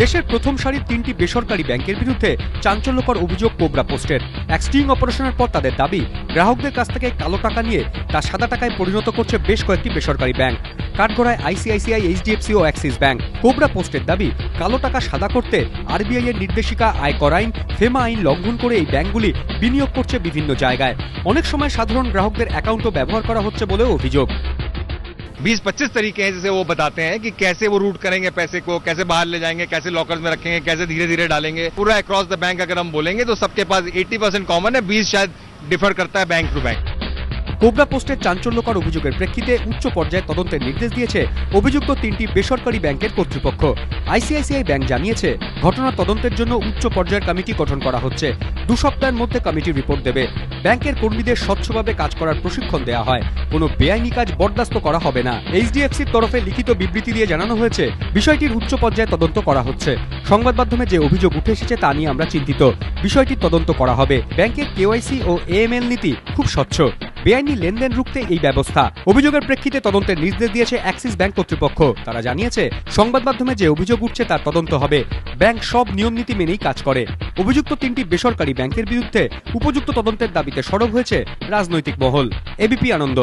দেশের প্রথম সারির তিনটি বেসরকারি ব্যাংকের বিরুদ্ধে চাঞ্চল্যকর অভিযোগ কোবরা পোস্টের। এক স্টিং অপারেশনের পর তাদের দাবি, গ্রাহকদের কাছ থেকে কালো টাকা নিয়ে তা সাদা টাকায় পরিণত করছে বেশ কয়েকটি বেসরকারি ব্যাংক। কাঠগড়ায় আইসিআইসিআই, এইচডিএফসি ও অ্যাক্সিস ব্যাংক। কোবরা পোস্টের দাবি, কালো টাকা সাদা করতে আরবিআই এর নির্দেশিকা, আয়কর আইন, ফেমা আইন লঙ্ঘন করে এই ব্যাংকগুলি বিনিয়োগ করছে বিভিন্ন জায়গায়। অনেক সময় সাধারণ গ্রাহকদের অ্যাকাউন্টও ব্যবহার করা হচ্ছে বলেও অভিযোগ। 20-25 तरीके हैं जिसे वो बताते हैं कि कैसे वो रूट करेंगे पैसे को, कैसे बाहर ले जाएंगे, कैसे लॉकर्स में रखेंगे, कैसे धीरे धीरे डालेंगे। पूरा अक्रॉस द बैंक अगर हम बोलेंगे तो सबके पास 80% कॉमन है, 20 शायद डिफर करता है बैंक टू बैंक। কোবরা পোস্টের চাঞ্চল্যকর অভিযোগের প্রেক্ষিতে উচ্চ পর্যায়ে তদন্তের নির্দেশ দিয়েছে অভিযুক্ত তিনটি বেসরকারি ব্যাংকের কর্তৃপক্ষ। আইসিআইসিআই ব্যাংক জানিয়েছে, ঘটনার তদন্তের জন্য উচ্চ পর্যায়ের কমিটি গঠন করা হচ্ছে। 2 সপ্তাহের মধ্যে কমিটি রিপোর্ট দেবে। ব্যাংকের কর্মীদের স্বচ্ছভাবে কাজ করার প্রশিক্ষণ দেওয়া হয়, কোনো বেআইনি কাজ বরদাস্ত করা হবে না। এইচডিএফসির তরফে লিখিত বিবৃতি দিয়ে জানানো হয়েছে, বিষয়টির উচ্চ পর্যায়ে তদন্ত করা হচ্ছে। সংবাদ মাধ্যমে যে অভিযোগ উঠে এসেছে তা নিয়ে আমরা চিন্তিত। বিষয়টির তদন্ত করা হবে। ব্যাংকের কেওয়াইসি ও এএমএল নীতি খুব স্বচ্ছ। বেআইনি লেনদেন রুখতে এই ব্যবস্থা। অভিযোগের প্রেক্ষিতে তদন্তের নির্দেশ দিয়েছে অ্যাক্সিস ব্যাংক কর্তৃপক্ষ। তারা জানিয়েছে, সংবাদ মাধ্যমে যে অভিযোগ উঠছে তার তদন্ত হবে। ব্যাংক সব নিয়ম নীতি মেনেই কাজ করে। অভিযুক্ত তিনটি বেসরকারি ব্যাংকের বিরুদ্ধে উপযুক্ত তদন্তের দাবিতে সরব হয়েছে রাজনৈতিক মহল। এবিপি আনন্দ।